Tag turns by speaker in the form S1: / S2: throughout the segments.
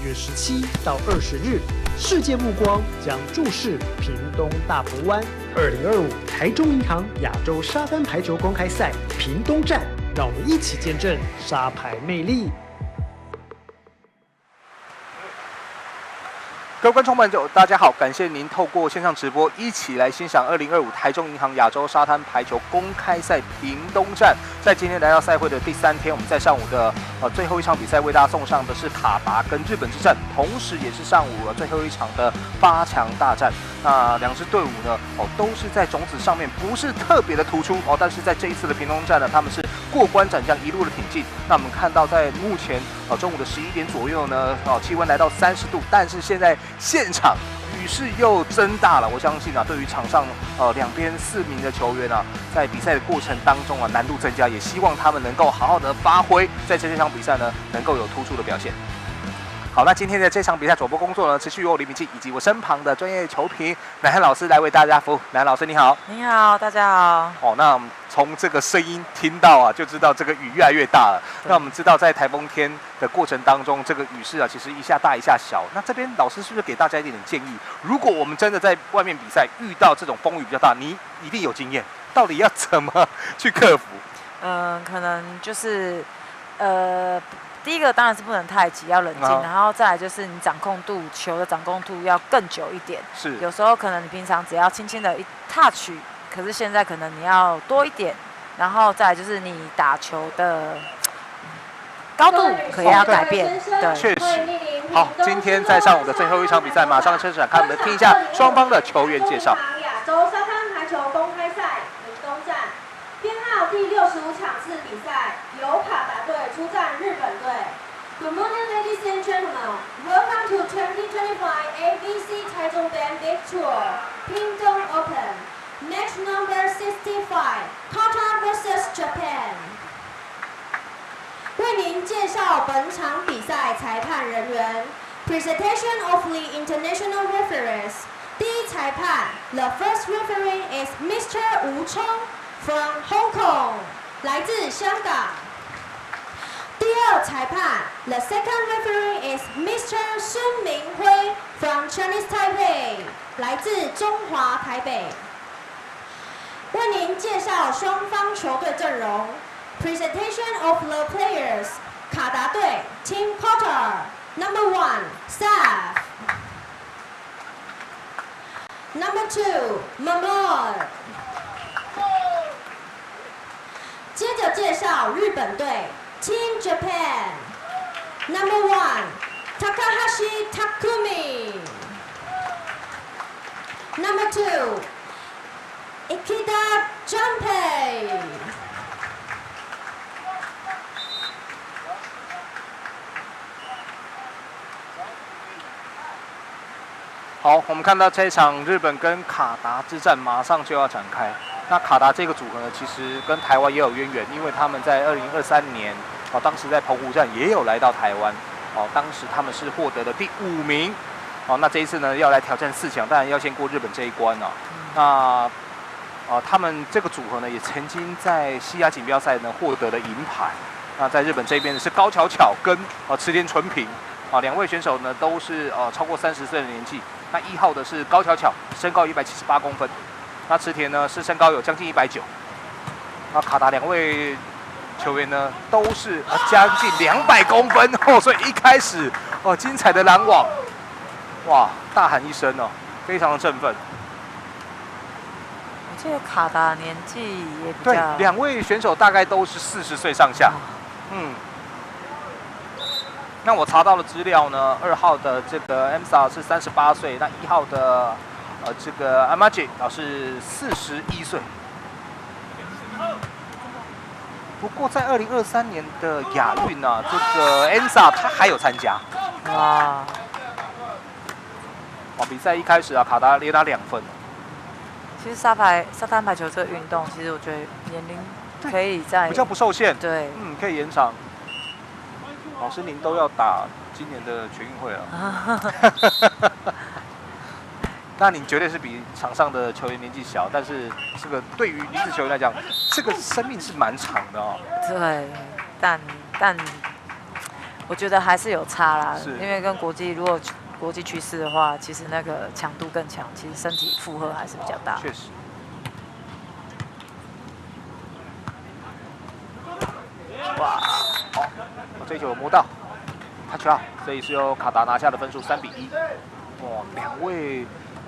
S1: 月17到20日，世界目光将注视屏东大埔湾2025台中银行亚洲沙滩排球公开赛屏东站，让我们一起见证沙排魅力。
S2: 各位观众朋友，大家好！感谢您透过线上直播一起来欣赏2025台中银行亚洲沙滩排球公开赛屏东站。在今天来到赛会的第3天，我们在上午的最后一场比赛为大家送上的是卡达跟日本之战，同时也是上午最后一场的8强大战。那两支队伍呢，都是在种子上面不是特别的突出但是在这一次的屏东站呢，他们是过关斩将，一路的挺进。那我们看到在目前中午的11点左右呢，气温来到30度，但是现在现场雨势又增大了。我相信对于场上两边4名的球员在比赛的过程当中难度增加，也希望他们能够好好的发挥，在这场比赛呢能够有突出的表现。好，那今天的这场比赛转播工作呢，持续由我李敏记以及我身旁的专业球评乃汉老师来为大家服务。乃汉老师你好。
S3: 你好，大家好。
S2: 那从这个声音听到就知道这个雨越来越大了。那我们知道在台风天的过程当中，这个雨势其实一下大一下小。那这边老师是不是给大家一点点建议？如果我们真的在外面比赛遇到这种风雨比较大，你一定有经验，到底要怎么去克服？
S3: 可能就是第一个当然是不能太急，要冷静，然后再来就是你球的掌控度要更久一点。
S2: 是，
S3: 有时候可能你平常只要轻轻的一 touch， 可是现在可能你要多一点，然后再来就是你打球的高度可以要改变。对，
S2: 确实。好，今天在上午的最后一场比赛马上开始展开，我们听一下双方的球员介绍。
S4: 亚洲沙滩排球公开赛屏东站，编号第65场次比赛由卡达队出战日本队。Good morning, ladies and gentlemen. Welcome to 2025 ABC Taichung Band Big Tour Pingdong Open. Match number 65, Qatar vs Japan. 为您介绍本场比赛裁判人员。Presentation of the international referees. 第一裁判 The first referee is Mr. Wu Chong from Hong Kong. 来自香港。第二裁判 The second referee is Mr. 孙明辉 from Chinese Taipei. 来自中华台北。为您介绍双方球队阵容。Presentation of the players. 卡达队 Team Qatar. Number 1, Saf. Number 2, Mahmoud. 接着介绍日本队 Team Japan. Number 1, Takahashi Takumi. Number 2, Ikeda Junpei.
S2: 好，我们看到这一场日本跟卡达之战马上就要展开。那卡达这个组合呢，其实跟台湾也有渊源，因为他们在2023年当时在澎湖站也有来到台湾当时他们是获得了第5名那这一次呢要来挑战4强，当然要先过日本这一关那他们这个组合呢也曾经在西亚锦标赛呢获得了银牌。那在日本这边呢是高桥巧跟池田纯平两位选手呢都是超过30岁的年纪。那1号的是高桥巧，身高178公分。那池田呢是身高有将近190。那卡达两位球员呢都是将近200公分所以一开始精彩的拦网，哇，大喊一声非常的振奋。
S3: 我记得卡达年纪也比较，
S2: 对，两位选手大概都是40岁上下。那我查到的资料呢，2号的这个 Emsa 是38岁，那1号的这个 Amaji 是41岁。不过在2023年的亚运这个 Emsa 他还有参加。哇！比赛一开始卡达连拿2分。
S3: 其实沙滩排球这个运动，其实我觉得年龄可以在
S2: 比较不受限。
S3: 对，
S2: 可以延长。老师，您都要打今年的全运会了。那你绝对是比场上的球员年纪小，但是这个对于女子球员来讲，这个生命是蛮长的
S3: 对，但我觉得还是有差啦，
S2: 是
S3: 因为跟如果国际趋势的话，其实那个强度更强，其实身体负荷还是比较大。
S2: 确实。哇，好，这一球有摸到，他球，这一次由卡达拿下的分数3比1。哇，两位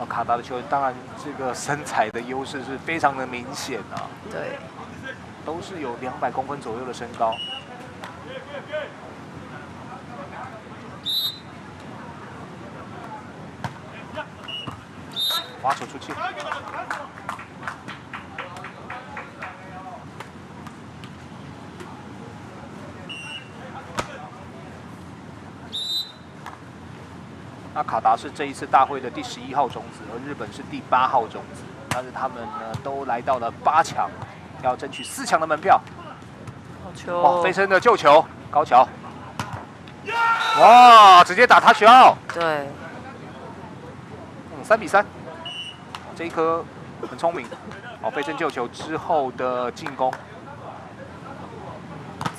S2: 卡达的球员，当然这个身材的优势是非常的明显啊。
S3: 对，
S2: 都是有200公分左右的身高。滑球出去。那卡达是这一次大会的第11号种子，而日本是第8号种子，但是他们呢都来到了8强，要争取4强的门票。
S3: 好球！
S2: 哇，飞身的救球，高桥。哇，直接打他球。
S3: 对
S2: ，3比3。这一颗很聪明。哦，飞身救球之后的进攻。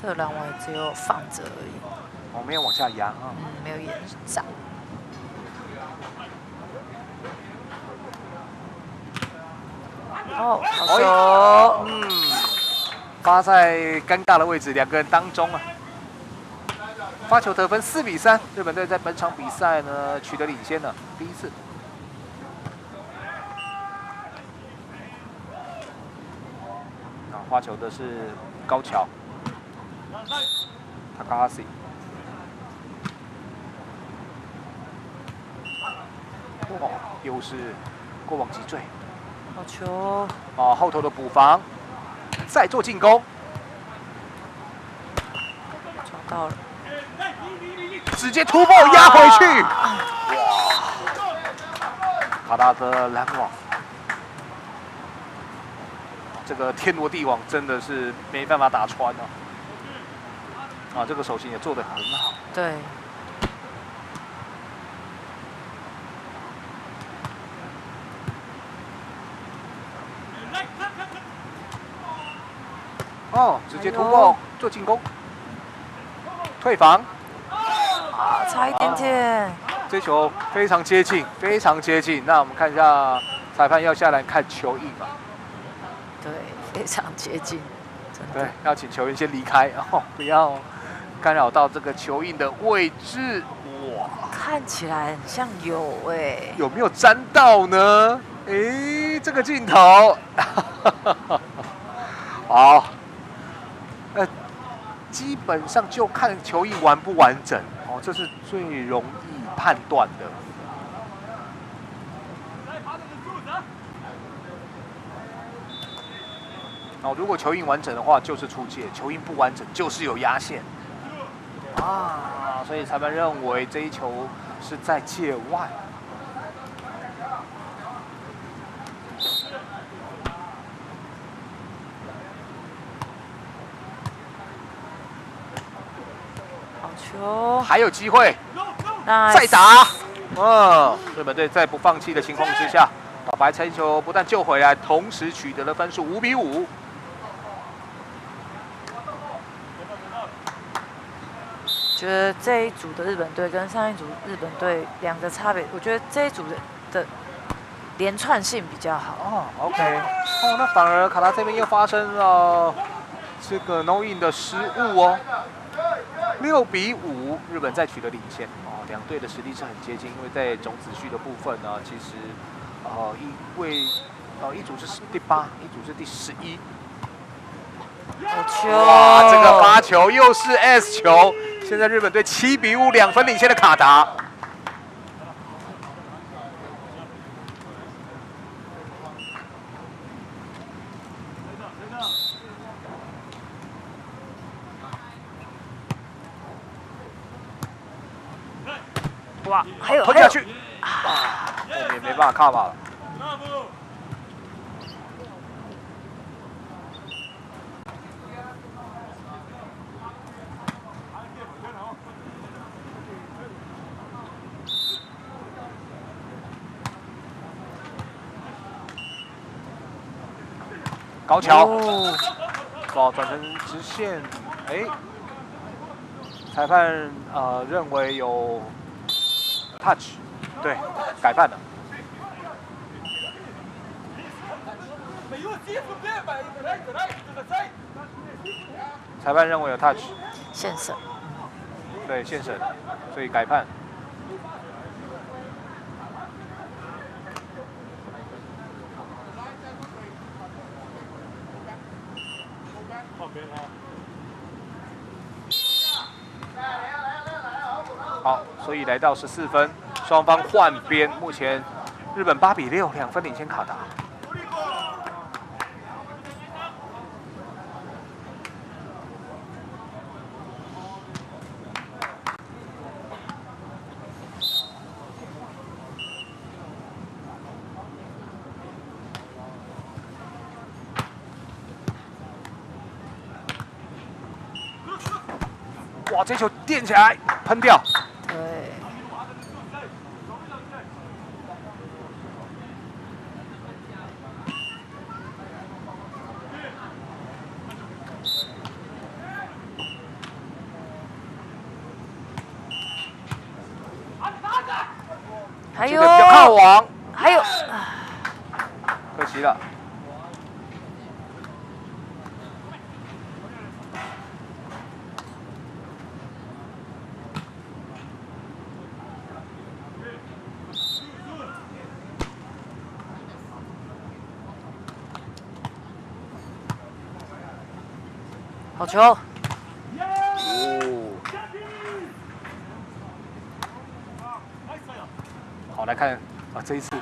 S3: 这篮网只有放着而已。
S2: 哦，没有往下压啊。
S3: 没有延展。哦，好球！
S2: 发在尴尬的位置，2个人当中啊。发球得分4比3，日本队在本场比赛呢取得领先了，第一次。发球的是高桥 ，Takahashi。哇，又是过往击坠。
S3: 好球！
S2: 哦，后头的补防，再做进攻，
S3: 抓到了，
S2: 直接突破压回去。哇！卡达的拦网，这个天罗地网真的是没办法打穿啊！啊，这个手型也做得很好。
S3: 对。
S2: 哦，直接突破做进攻，退防。
S3: 啊，差一点点。
S2: 这球非常接近，非常接近。那我们看一下，裁判要下来看球印嘛？
S3: 对，非常接近。
S2: 对，要请球员先离开，哦，不要干扰到这个球印的位置。哇，
S3: 看起来很像有哎，
S2: 有没有沾到呢？诶，这个镜头，好。基本上就看球印完不完整哦，这是最容易判断的。哦，如果球印完整的话，就是出界；球印不完整，就是有压线。啊，所以裁判认为这一球是在界外。
S3: 球
S2: 还有机会，
S3: nice
S2: 再打。日本队在不放弃的情况之下，把白菜球不但救回来，同时取得了分数5比5。
S3: 觉得这一组的日本队跟上一组日本队两个差别，我觉得这一组的连串性比较好。
S2: 哦 ，OK， 哦，那反而卡达这边又发生了这个 no in 的失误哦。6比5，日本再取得领先。哦，两队的实力是很接近，因为在种子序的部分呢，其实一组是第8，一组是第11。
S3: 好球！
S2: 哇，这个发球又是 S 球，现在日本队7比5，2分领先的卡达。
S3: 哇，还有
S2: 吞下去，啊，后面没办法卡吧了。高桥，哦，转成直线，哎，裁判认为有 touch， 对，改判了。裁判认为有 touch，
S3: 现审。
S2: 对，现审，所以改判。好，所以来到14分，双方换边，目前日本8比6，2分领先卡达。哇，这球垫起来，喷掉。
S3: 对。还有，
S2: 比较靠网，
S3: 还有，
S2: 可惜了。
S3: 好球！
S2: 好，来看啊，这一次，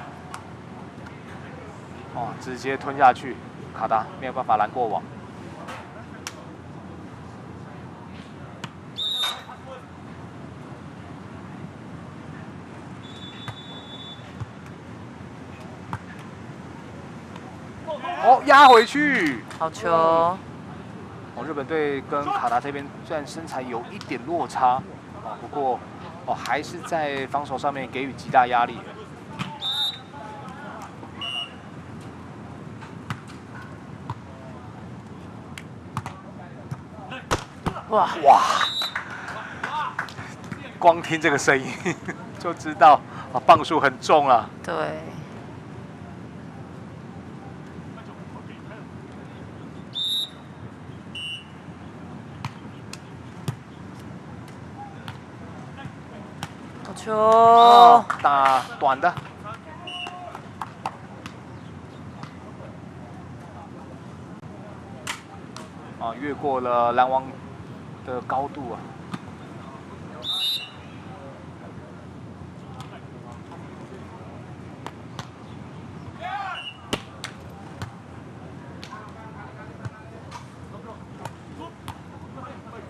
S2: 哦，直接吞下去，卡达没有办法拦过网。哦，压回去。
S3: 好球！哦，
S2: 日本队跟卡达这边虽然身材有一点落差，啊，不过还是在防守上面给予极大压力。
S3: 哇！
S2: 光听这个声音就知道磅数很重啊。
S3: 对。好球！
S2: 打短的。越过了拦网的高度啊。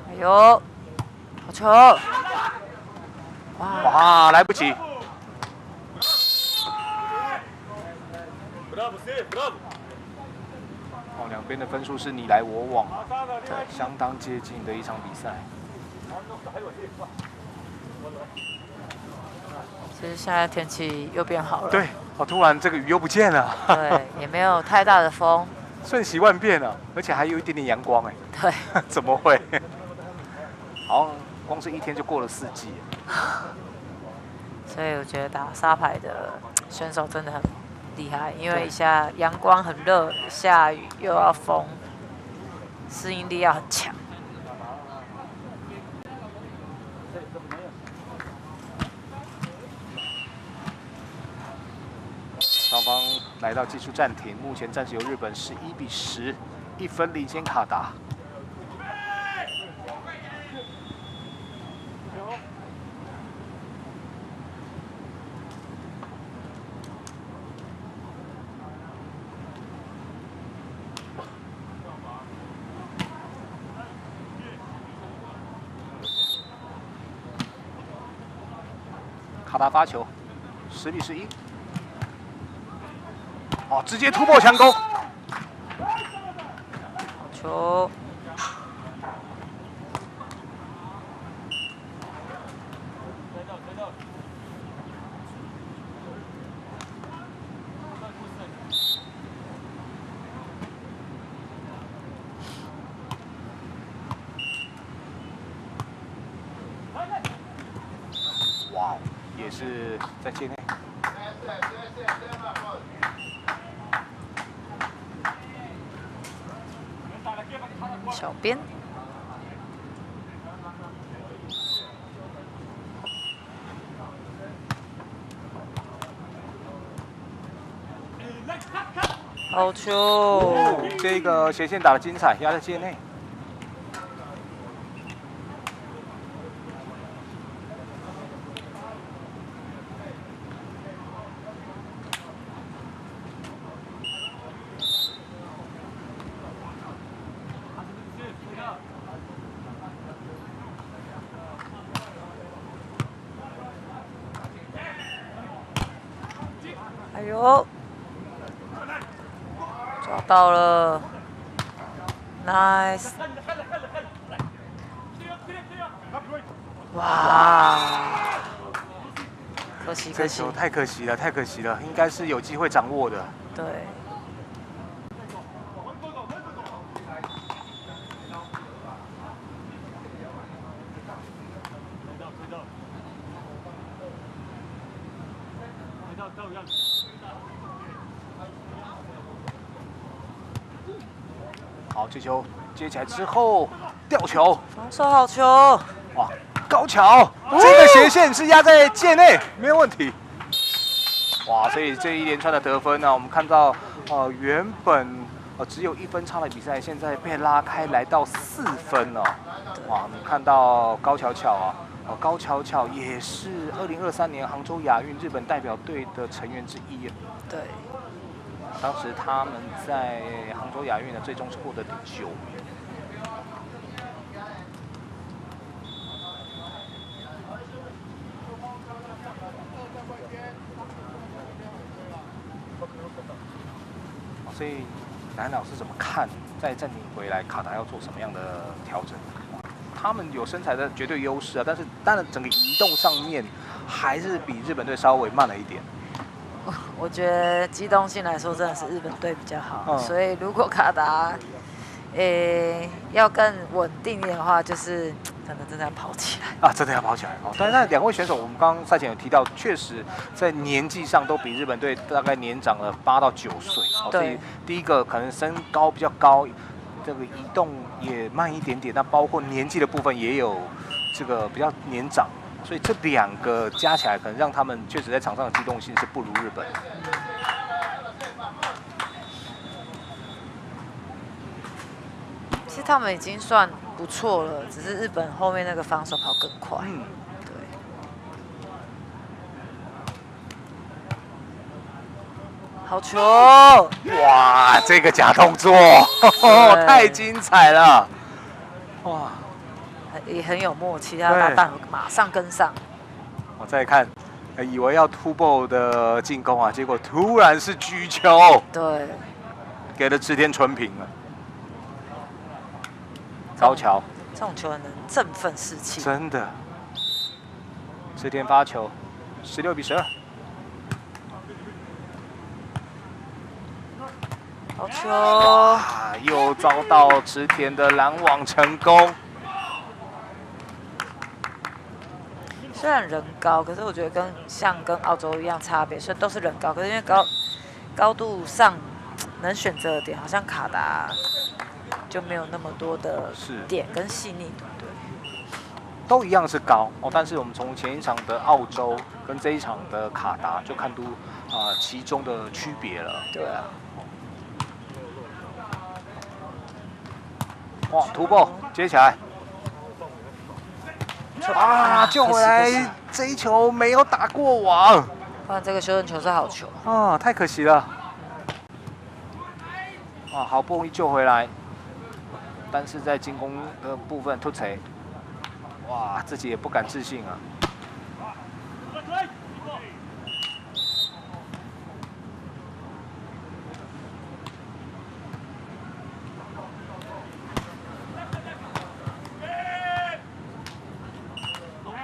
S3: 哎呦，好球！
S2: 哇，来不及。两边的分数是你来我往，对，相当接近的一场比赛。
S3: 其实现在天气又变好了。
S2: 对，突然这个雨又不见了。
S3: 对，也没有太大的风。
S2: 瞬息万变啊，而且还有一点点阳光哎。
S3: 对。
S2: 怎么会？好像光是一天就过了4季。
S3: 所以我觉得打沙排的选手真的很厉害，因为一下阳光很热，下雨又要风，适应力要很强。
S2: 双方来到技术暂停，目前暂时由日本11比10，1分领先卡达。卡达发球，10比11。直接突破强攻。
S3: 球。
S2: 是在界内。
S3: 小边。好球！
S2: 这个斜线打得精彩，压在界内。
S3: 哎呦！抓到了 ，nice！ 哇，可惜可惜，
S2: 这球太可惜了，太可惜了，应该是有机会掌握的。
S3: 对。
S2: 好，这球接起来之后吊球，
S3: 防守好球！
S2: 哇，高桥，这个斜线是压在界内，没有问题。哇，所以这一连串的得分呢，我们看到原本只有1分差的比赛，现在被拉开来到4分了。哇，我们看到高桥桥啊，高桥桥也是2023年杭州亚运日本代表队的成员之一。
S3: 对。
S2: 当时他们在杭州亚运呢，最终是获得第9名。所以南老师怎么看？在暂停回来，卡达要做什么样的调整？他们有身材的绝对优势啊，但是当然整个移动上面还是比日本队稍微慢了一点。
S3: 我觉得机动性来说，真的是日本队比较好。所以如果卡达，要更稳定一点的话，就是可能真的要跑起来
S2: 啊，真的要跑起来哦。但是那2位选手，我们刚刚赛前有提到，确实在年纪上都比日本队大概年长了8到9岁。所以第一个可能身高比较高，这个移动也慢一点点。那包括年纪的部分也有这个比较年长。所以这2个加起来，可能让他们确实在场上的机动性是不如日本。
S3: 其实他们已经算不错了，只是日本后面那个防守跑更快。对。好球！
S2: 哇，这个假动作，太精彩了！哇。
S3: 也很有默契，他搭档马上跟上。
S2: 我再看，以为要突破的进攻啊，结果突然是举球，
S3: 对，
S2: 给了池田纯平了。高桥，
S3: 这种球能振奋士气，
S2: 真的。池田发球，16比12。
S3: 好球！
S2: 又遭到池田的拦网成功。
S3: 虽然人高，可是我觉得跟澳洲一样差别，所以都是人高，可是因为高度上能选择的点，好像卡达就没有那么多的点跟细腻度，对。
S2: 都一样是高哦，但是我们从前一场的澳洲跟这一场的卡达就看出其中的区别了。
S3: 对啊。
S2: 哇，突破接起来。救回来！这一球没有打过网。
S3: 这个修正球是好球
S2: 啊，太可惜了。好不容易救回来，但是在进攻的部分突锤，哇，自己也不敢置信啊。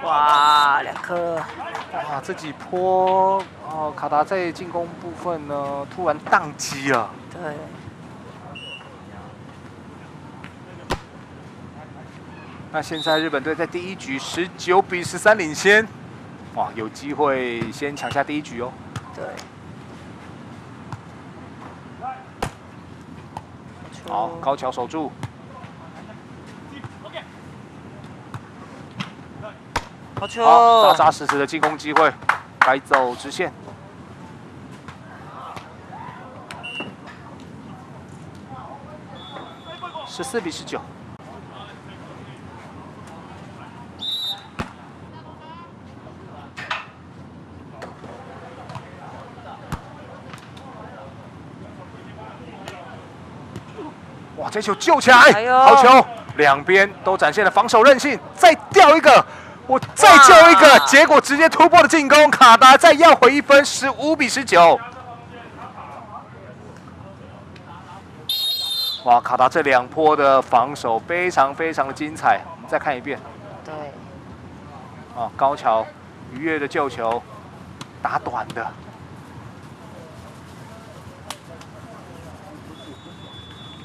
S3: 哇，2颗！
S2: 哇，这几波卡达在进攻部分呢，突然宕机了。
S3: 对。
S2: 那现在日本队在第1局19比13领先。哇，有机会先抢下第一局哦。
S3: 对。
S2: 好，高桥守住。
S3: 好球！
S2: 好，扎扎实实的进攻机会，该走直线。14比19。哇，这球救起来，好球！两边都展现了防守韧性，再掉一个，我再救一个，结果直接突破的进攻，卡达再要回1分，15比19。哇，卡达这2波的防守非常非常的精彩，我们再看一遍。
S3: 对。
S2: 啊，高桥愉悦的救球，打短的。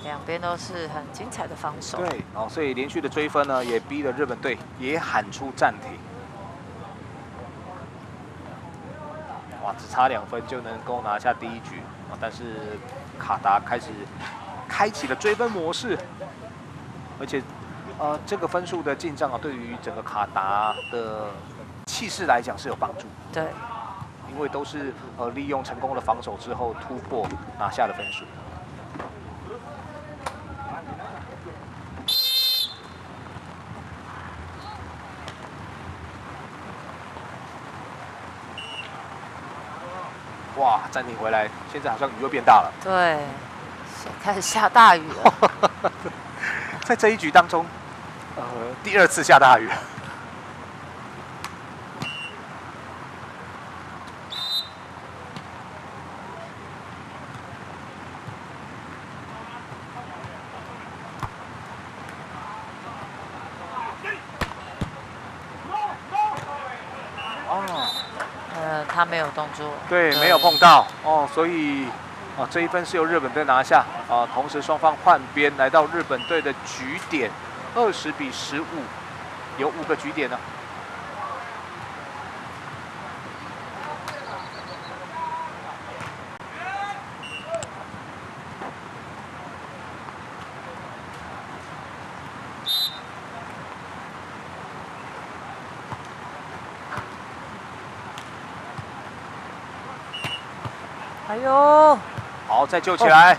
S3: 两边都是很精彩的防守。
S2: 对，哦，所以连续的追分呢，也逼了日本队也喊出暂停。哇，只差2分就能够拿下第一局啊！但是卡达开始开启了追分模式，而且这个分数的进账啊，对于整个卡达的气势来讲是有帮助。
S3: 对，
S2: 因为都是利用成功的防守之后突破拿下了分数。哇，暂停回来，现在好像雨又变大了。
S3: 对，开始下大雨了。
S2: 在这一局当中，第2次下大雨。
S3: 他没有动作，
S2: 对，没有碰到哦，所以这1分是由日本队拿下啊。同时双方换边，来到日本队的局点，20比15，有5个局点呢。
S3: 哎呦！
S2: 好，再救起来。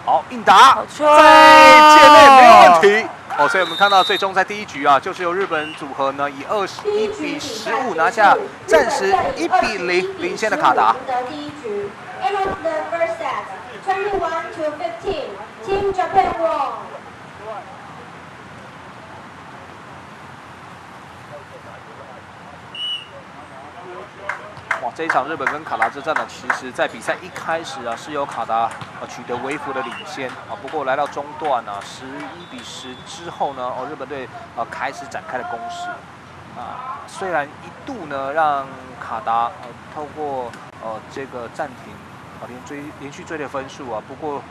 S2: 好，硬打，在界内没有问题。哦，所以我们看到最终在第一局啊，就是由日本组合呢以21比15拿下，暂时1比0领先的卡达。
S4: 第一局 ，End of the first set, 21 to 15, Team Japan won.
S2: 哇，这一场日本跟卡达之战呢，其实在比赛一开始啊，是由卡达取得微幅的领先啊。不过来到中段呢，11比10之后呢，日本队开始展开了攻势啊。虽然一度呢让卡达透过这个暂停连续追的分数啊，不过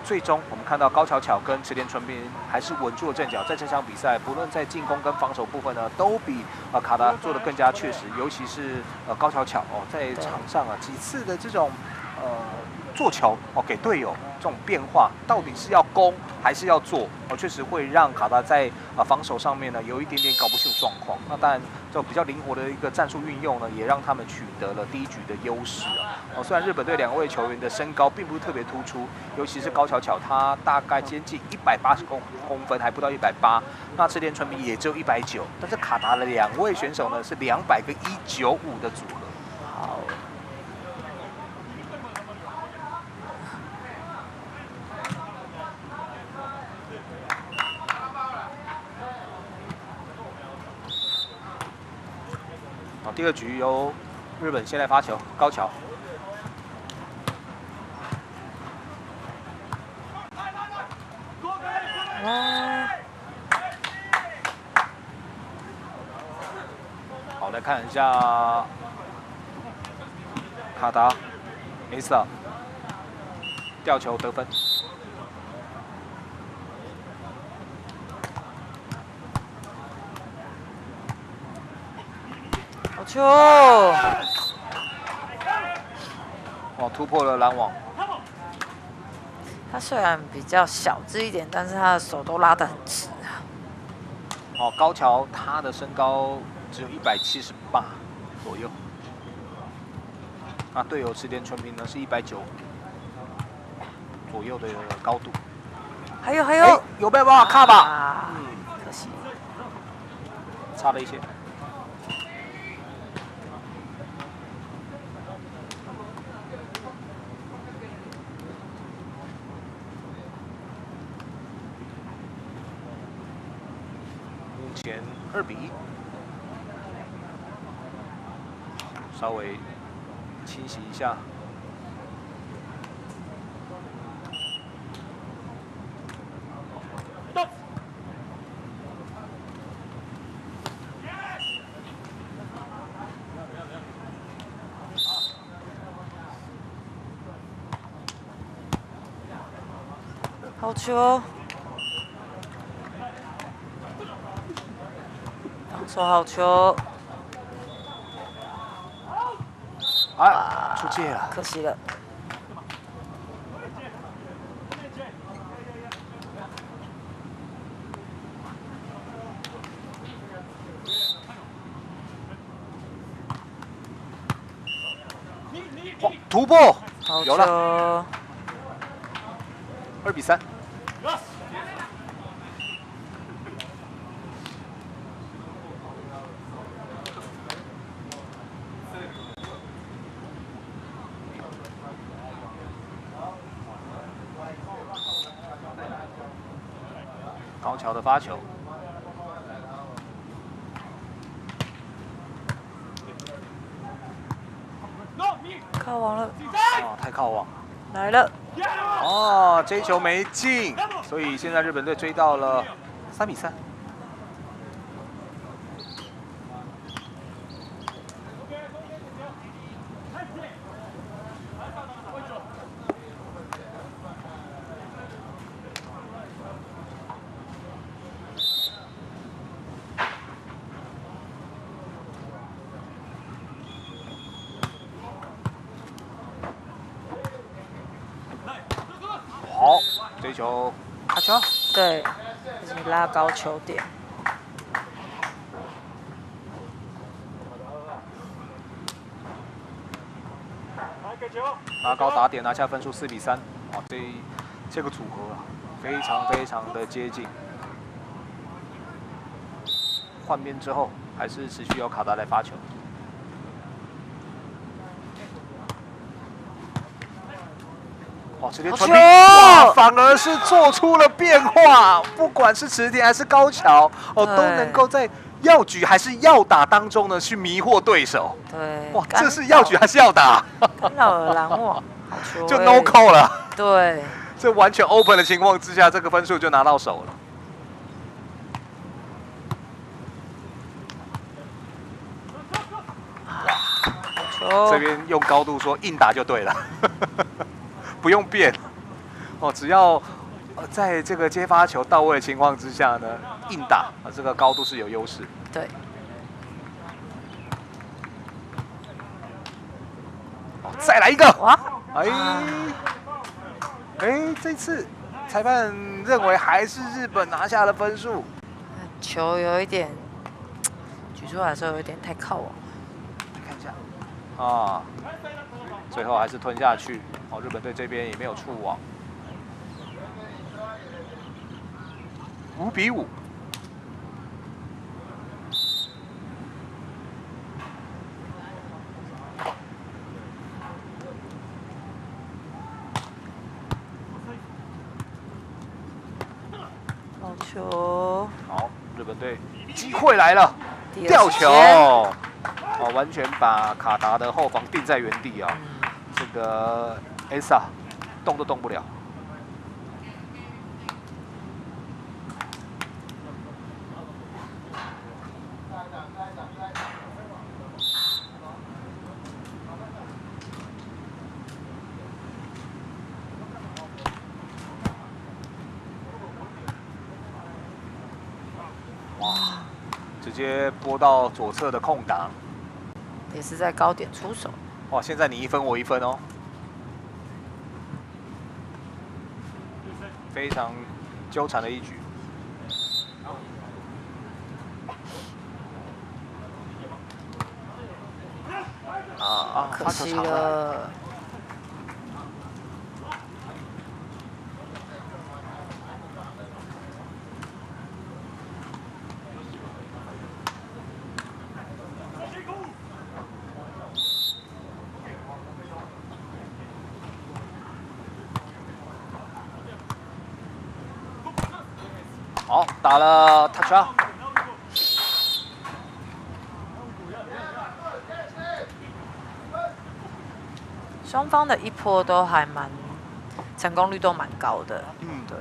S2: 最终我们看到高桥巧跟池田纯平还是稳住了阵脚，在这场比赛不论在进攻跟防守部分呢，都比卡达做得更加确实，尤其是高桥巧在场上几次的这种做球给队友这种变化，到底是要攻还是要做确实会让卡达在防守上面呢有一点点搞不清楚状况。那当然这种比较灵活的一个战术运用呢，也让他们取得了第一局的优势虽然日本队2位球员的身高并不是特别突出，尤其是高桥巧，他大概接近180公分，还不到180。那池田纯平也只有190，但是卡达的2位选手呢是200跟195的组合。
S3: 好。
S2: 第2局由日本先来发球，高桥。好，来看一下卡达 ，Asa 吊球得分。
S3: 球！
S2: 哦，突破了拦网。
S3: 他虽然比较小只一点，但是他的手都拉得很直啊。
S2: 哦，高桥他的身高只有178左右，那队友池田纯平呢是190左右的高度。
S3: 还有，
S2: 有没有办法卡吧？
S3: 啊，可惜。
S2: 差了一些。目前2比1，稍微清洗一下。
S3: 好球！防守好球，
S2: 啊，出界了。
S3: 可惜了。
S2: 哇，突破，
S3: 好
S2: 有了
S3: 球！
S2: 2比3。高桥的发球，
S3: 靠网了，
S2: 哦，太靠网。
S3: 来了。
S2: 哦，这一球没进，所以现在日本队追到了3比3。好，这一球卡球。
S3: 对，已经拉高球点。
S2: 拉高打点拿下分数4比3。哇，这个组合啊，非常的接近。换边之后，还是持续由卡达来发球。哇，池田纯平哇，反而是做出了变化，不管是池田还是高桥，哦，都能够在要举还是要打当中呢，去迷惑对手。
S3: 对，
S2: 哇，这是要举还是要打？
S3: 干扰了拦网，好球！
S2: 就 no call 了。
S3: 对，
S2: 这完全 open 的情况之下，这个分数就拿到手了。
S3: 球
S2: 这边用高度说硬打就对了，不用变。哦，只要在这个接发球到位的情况之下呢，硬打啊，这个高度是有优势。
S3: 对，
S2: 哦，再来一个！
S3: 哇，
S2: 这次裁判认为还是日本拿下了分数。
S3: 球有一点举出来的时候有一点太靠网。
S2: 看一下，啊，最后还是吞下去。哦，日本队这边也没有触网。5比5。
S3: 好球！
S2: 好，日本队机会来了，
S3: 第二
S2: 吊球，
S3: 时间
S2: 哦，完全把卡达的后防定在原地啊、这个 ESA 动都动不了。哇，直接拨到左侧的空档。
S3: 也是在高点出手。
S2: 哇，现在你1分我1分哦，非常纠缠的一局。
S3: 可惜了。
S2: 好，打了 touch out。
S3: 双方的一波都还蛮成功率都蛮高的。对。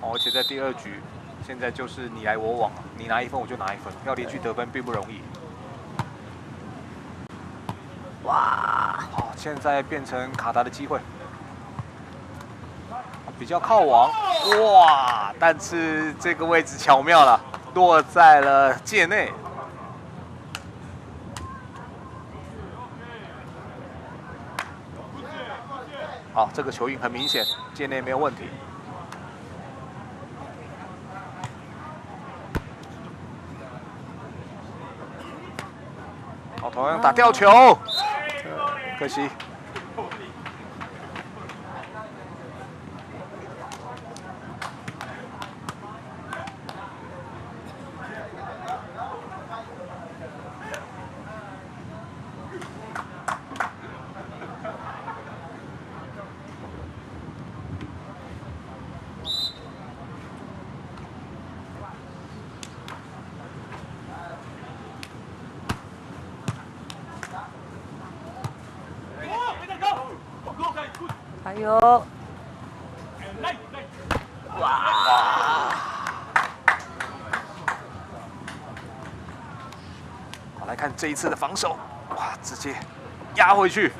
S2: 而且在第2局，现在就是你来我往，你拿1分我就拿1分，要连续得分并不容易。
S3: 哇！
S2: 好，现在变成卡达的机会。比较靠网，哇！但是这个位置巧妙了，落在了界内。好，这个球运很明显，界内没有问题。好，同样打吊球，可惜。
S3: 还有，哇！
S2: 好，来看这一次的防守，哇，直接压回去，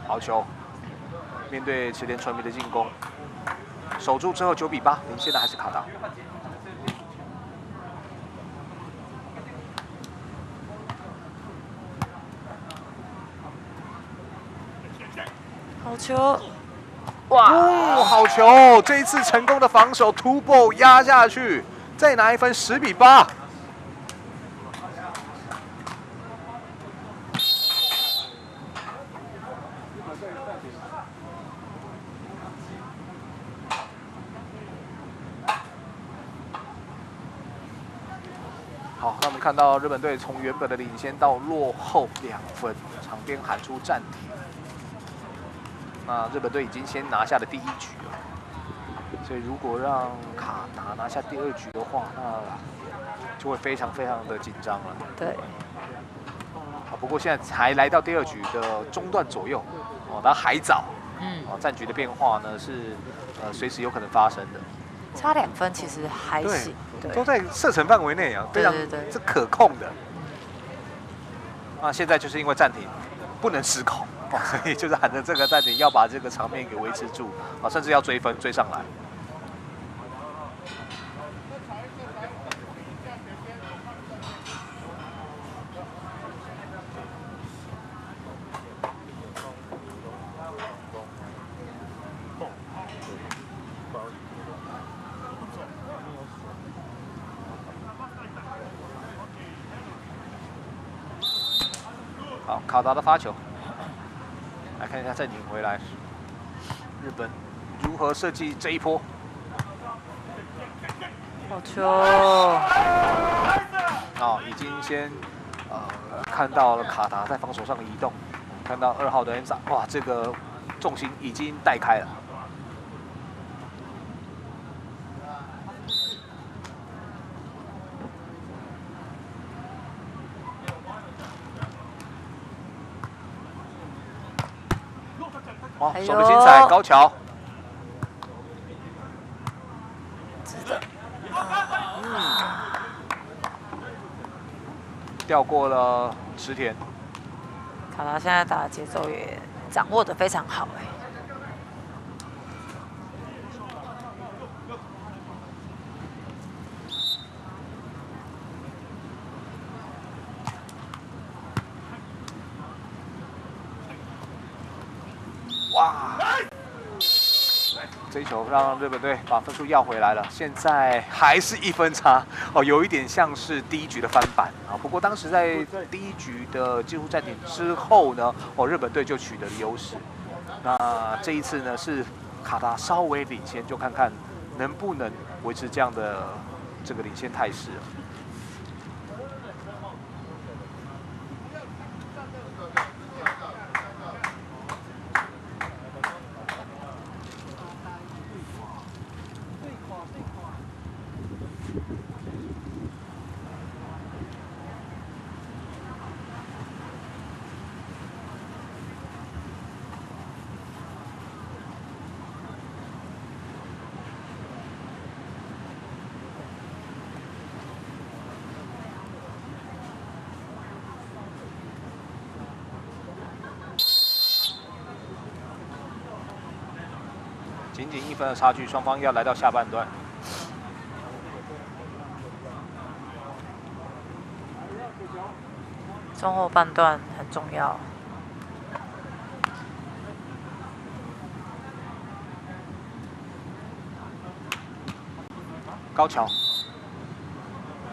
S2: 好球！面对池田纯美的进攻，守住之后9比8，领先的还是卡达。
S3: 好球！哇！
S2: 哦，好球！这一次成功的防守突破压下去，再拿1分，10比8。好，那我们看到日本队从原本的领先到落后2分，场边喊出暂停。那日本队已经先拿下了第1局了，所以如果让卡达拿下第2局的话，那就会非常非常的紧张了。
S3: 对。
S2: 好，不过现在才来到第2局的中段左右，哦，那还早。战局的变化呢是随时有可能发生的。
S3: 差2分其实还行，对，
S2: 都在射程范围内啊，非常是可控的。那现在就是因为暂停，不能失控。所以就是喊着这个暂停，要把这个场面给维持住啊，甚至要追分追上来。好，卡达的发球。来看一下暂停回来，日本如何设计这一波？
S3: 好球！
S2: 哦，已经先看到了卡达在防守上的移动，看到2号的恩萨，哇，这个重心已经带开了。哦，守得精彩，高桥。掉过了池田。
S3: 卡达现在打的节奏也掌握得非常好哎。
S2: 哇！这一球让日本队把分数要回来了，现在还是1分差哦，有一点像是第一局的翻版啊。不过当时在第一局的几乎暂停之后呢，哦，日本队就取得了优势。那这一次呢是卡达稍微领先，就看看能不能维持这样的这个领先态势。仅仅1分的差距，双方要来到下半段。
S3: 中后半段很重要。
S2: 高桥，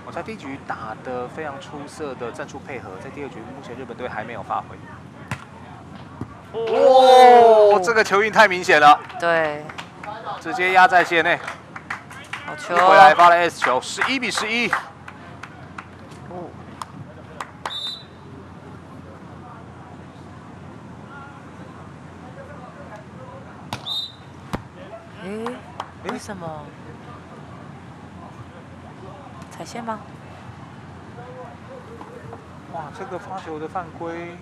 S2: 我在第一局打得非常出色的战术配合，在第二局目前日本队还没有发挥。哦，这个球运太明显了，
S3: 对，
S2: 直接压在线内。
S3: 好球！
S2: 一回来发了 S 球，11比11。
S3: 哦，为什么？踩线吗？
S2: 哇，这个发球的犯规，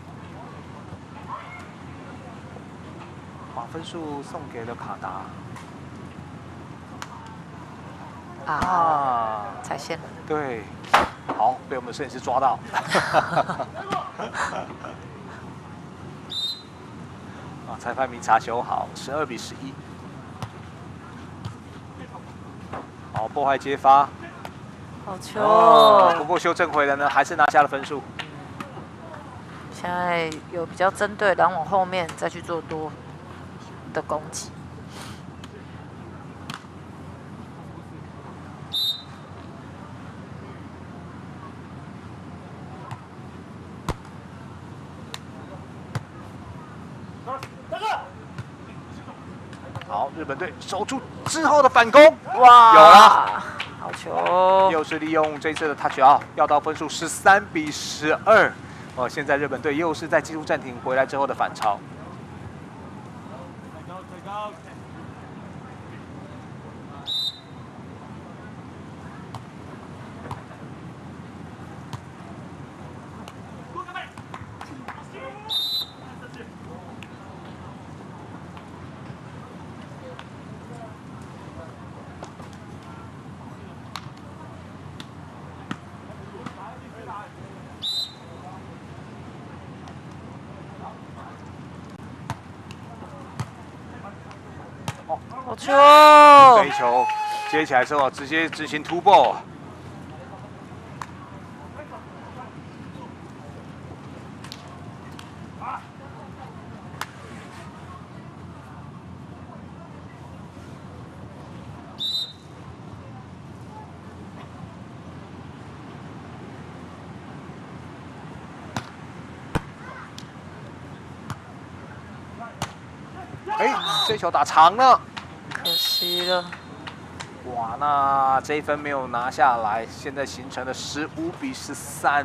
S2: 把分数送给了卡达。啊，
S3: 踩线了。
S2: 对，好，被我们的摄影师抓到。啊，裁判明察修好，12比11。好，破坏接发。
S3: 好球！
S2: 不过修正回来呢，还是拿下了分数。
S3: 现在有比较针对，然后往后面再去做多的攻击。
S2: 好，日本队守住之后的反攻，
S3: 哇，
S2: 有了，
S3: 好球！
S2: 又是利用这次的 touch out，要到分数13比12。哦，现在日本队又是在技术暂停回来之后的反超。
S3: 好球！
S2: 这一球接起来之后，直接执行突破。哎，这球打长了。
S3: 可惜了。
S2: 哇，那这一分没有拿下来，现在形成了15比13，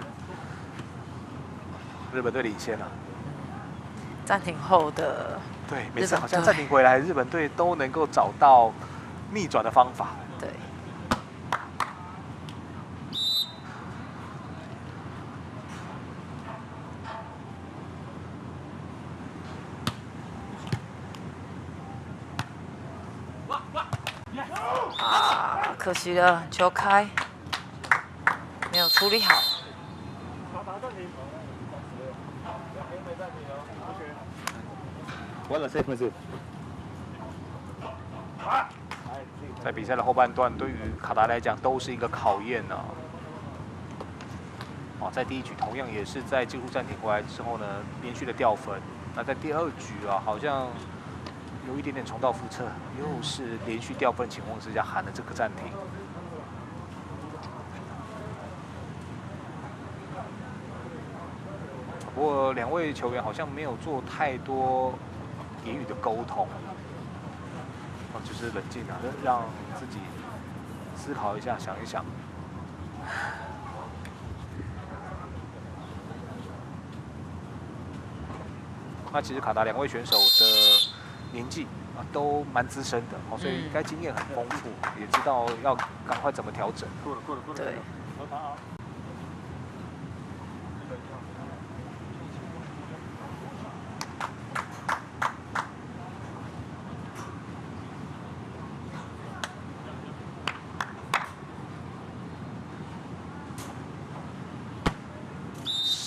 S2: 日本队领先了。
S3: 暂停后的，
S2: 对，每次好像暂停回来，日本队都能够找到逆转的方法。
S3: 对。啊，可惜了，球开，没有处理好。
S2: 在比赛的后半段，对于卡达来讲都是一个考验呢。哦，在第一局同样也是在技术暂停回来之后呢，连续的掉分。那在第二局啊，好像有一点点重蹈覆辙，又是连续掉分情况之下喊了这个暂停。不过两位球员好像没有做太多言语的沟通，就是冷静啊，让自己思考一下，想一想。那其实卡达两位选手的年纪都蛮资深的，所以应该经验很丰富，也知道要赶快怎么调整。
S3: 对。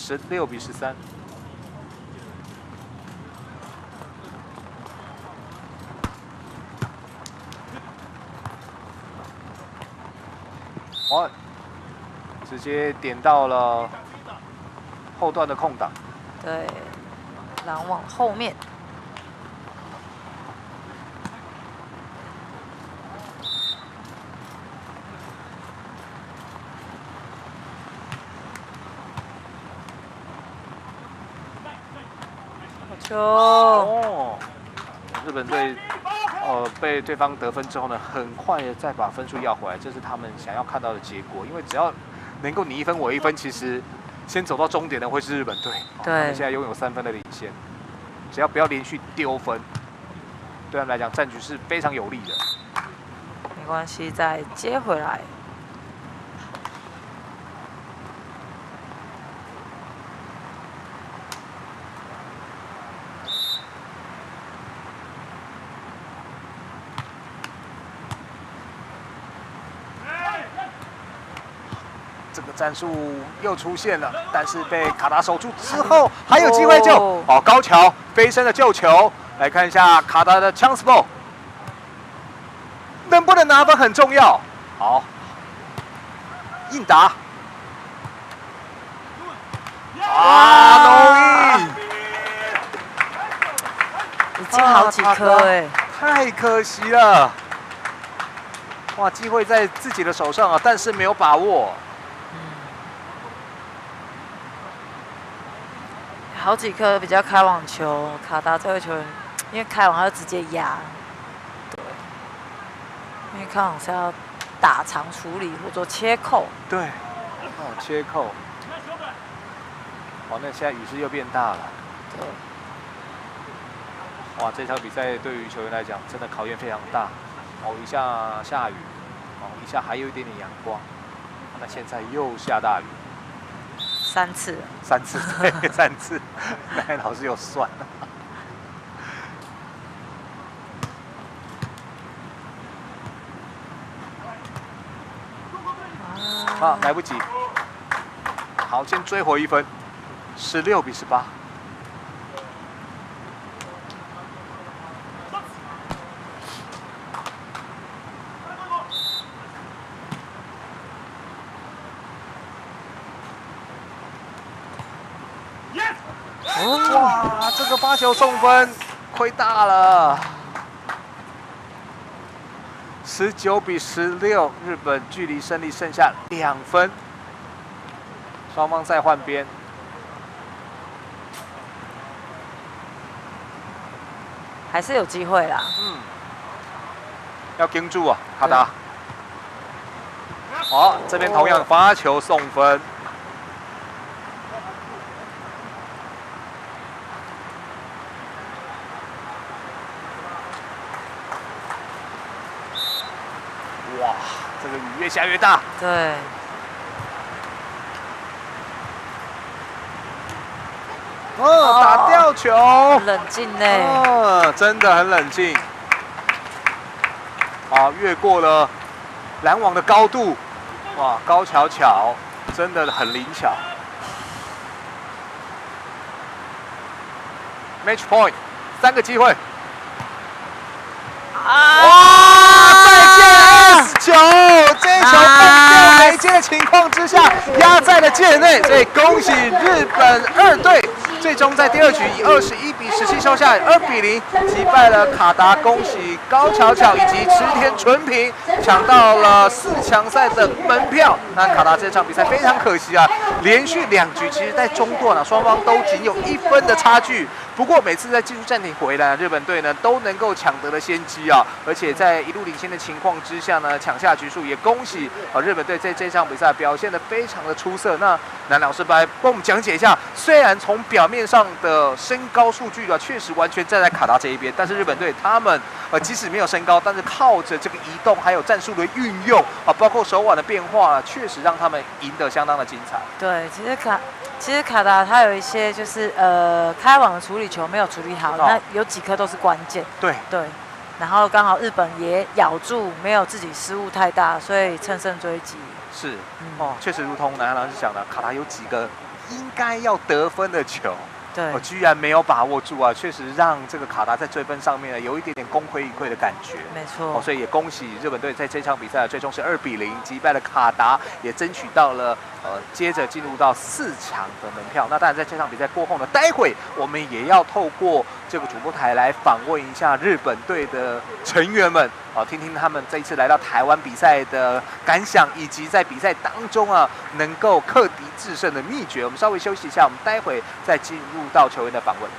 S2: 16比13。哦，直接点到了后段的空档。
S3: 对，篮网后面。球
S2: 哦，日本队被对方得分之后呢，很快的再把分数要回来，这是他们想要看到的结果。因为只要能够你一分我一分，其实先走到终点的会是日本队。
S3: 对，
S2: 他们现在拥有3分的领先，只要不要连续丢分，对他们来讲战局是非常有利的。
S3: 没关系，再接回来。
S2: 这个战术又出现了，但是被卡达守住之后，还有机会救。哦，高桥飞身的救球，来看一下卡达的 chance ball， 能不能拿分很重要。好，应答。啊 ，no in，
S3: 已经好几颗哎，
S2: 太可惜了。哇，机会在自己的手上啊，但是没有把握。
S3: 好几颗比较开网球，卡达这位球员，因为开网他就直接压，对，因为开网是要打长处理或做切扣，
S2: 对，哦，切扣，哦，那现在雨势又变大了，
S3: 对，
S2: 哇，这场比赛对于球员来讲真的考验非常大，哦，一下下雨，哦，一下还有一点点阳光，那现在又下大雨。
S3: 3次了
S2: ，3次，对，3次，那老师有算了。啊，来不及。好，先追回1分，16比18。哇，这个发球送分亏大了，19比16，日本距离胜利剩下2分，双方再换边。
S3: 还是有机会啦。
S2: 要盯住啊，卡达。好，这边同样发球送分。哇，这个雨越下越大。
S3: 对。
S2: 哦，打吊球。
S3: 冷静呢。
S2: 真的很冷静。好，越过了拦网的高度。哇，高巧巧，真的很灵巧。Match point， 3个机会。哇！再见 S9， 这一球分掉没接的情况之下，压在了界内，所以恭喜日本2队，最终在第2局以21比以17球下2-0击败了卡达，恭喜高巧巧以及池田纯平抢到了4强赛的门票。那卡达这场比赛非常可惜啊，连续2局，其实在中段啊，双方都仅有1分的差距。不过每次在技术暂停回来，日本队呢都能够抢得了先机啊，而且在一路领先的情况之下呢，抢下局数，也恭喜日本队在这场比赛表现得非常的出色。那南老师来帮我们讲解一下，虽然从表面上的身高数据啊，确实完全站在卡达这一边，但是日本队他们即使没有身高，但是靠着这个移动还有战术的运用啊，包括手腕的变化，确实让他们赢得相当的精彩。
S3: 对，其实卡达他有一些就是开网的处理球没有处理好，那有几颗都是关键。
S2: 对。
S3: 然后刚好日本也咬住，没有自己失误太大，所以乘胜追击。
S2: 是，确实如同南老师讲的，卡达有几个应该要得分的球。
S3: 对，
S2: 居然没有把握住啊！确实让这个卡达在追分上面呢有一点点功亏一篑的感觉。
S3: 没错，
S2: 所以也恭喜日本队在这场比赛最终是2-0击败了卡达，也争取到了接着进入到4强的门票。那当然在这场比赛过后呢，待会我们也要透过这个主播台来访问一下日本队的成员们，听听他们这一次来到台湾比赛的感想，以及在比赛当中啊能够克敌制胜的秘诀。我们稍微休息一下，我们待会再进入到球员的访问。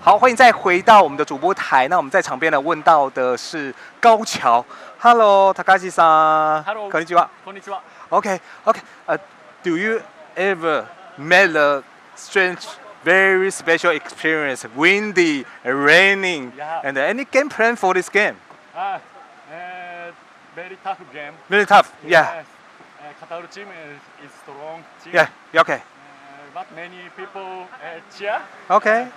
S2: 好，欢迎再回到我们的主播台。那我们在场边呢问到的是高桥。Hello， Takashi さん。
S5: Hello，
S2: こんにちは。
S5: こんにちは。
S2: Okay. Do you ever met a strange, very special experience, windy, raining,
S5: Yeah.
S2: and any game plan for this game?
S5: Very tough game.
S2: Very tough. Yeah.
S5: Yes. Qatar team is strong team.
S2: Yeah. Okay.
S5: But many people cheer
S2: Okay.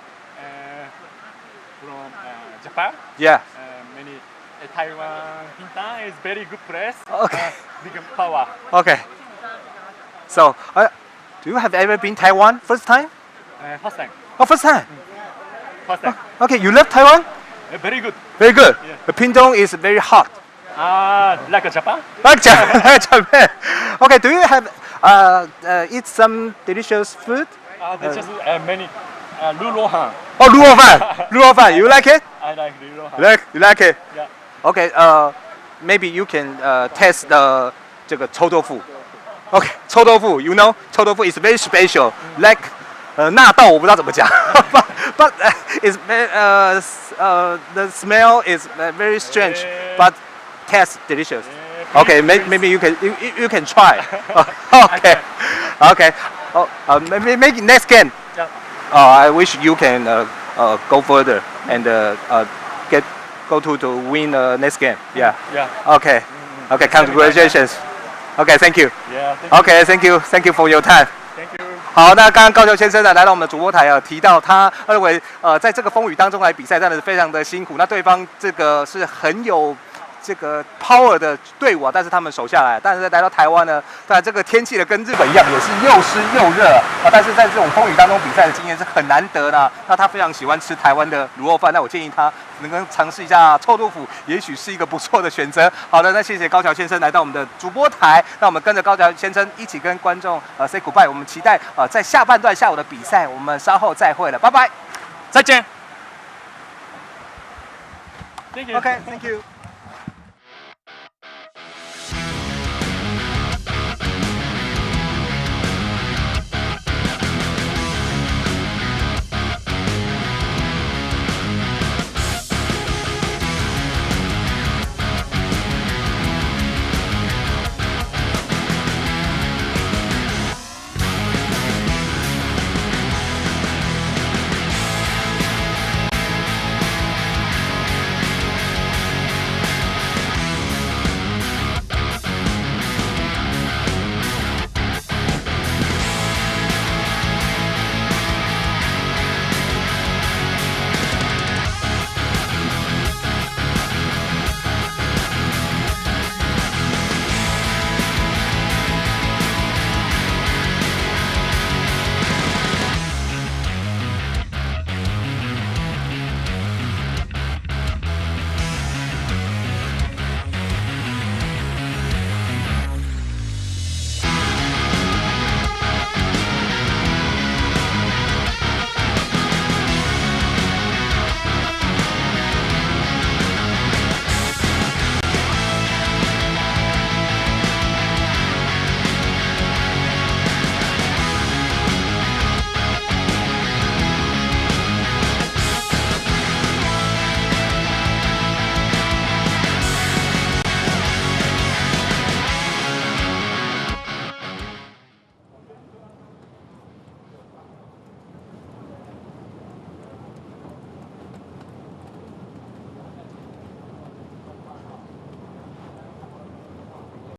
S5: from Japan.
S2: Yeah.
S5: Many Taiwan Hintan is very good place.
S2: Okay.
S5: Big power.
S2: Okay. So, do you have ever been Taiwan first time?
S5: First time.
S2: Oh, first time.
S5: First time.
S2: Okay. You love Taiwan?
S5: Very good.
S2: Very good.
S5: Yeah.
S2: The Pingdong is very hot.
S5: Like Japan.
S2: Like Japan. Okay. Do you have eat some delicious food?
S5: There's just many. Lu Rohan.
S2: Oh, 卤肉饭. 卤肉饭. You like it?
S5: I like Lu Rohan.
S2: You like it?
S5: Yeah.
S2: Okay. Maybe you can test the 这个臭豆腐. Okay. 臭豆腐. You know, 臭豆腐 is very special. Like 纳豆我不知道怎么讲. but it's the smell is very strange, but tastes delicious. Okay, maybe you can try. Okay, okay. Maybe next game.
S5: Yeah.
S2: I wish you can go further and go to win the next game. Yeah.
S5: Yeah.
S2: Okay. Okay. Congratulations. Okay. Thank you.
S5: Yeah. Thank you.
S2: Okay. Thank you for your time.
S5: Thank you.
S2: 好，那刚刚高桥先生呢来到我们的主播台提到他认为在这个风雨当中来比赛，真的是非常的辛苦。那对方这个是很有这个 power 的队伍啊，但是他们守下来。但是来到台湾呢，当然这个天气的跟日本一样，也是又湿又热啊。但是在这种风雨当中比赛的经验是很难得的。那他非常喜欢吃台湾的卤肉饭，那我建议他能够尝试一下臭豆腐，也许是一个不错的选择。好的，那谢谢高桥先生来到我们的主播台，那我们跟着高桥先生一起跟观众say goodbye。我们期待在下半段下午的比赛，我们稍后再会了，拜拜，
S5: 再见。Thank you.
S2: OK，Thank you。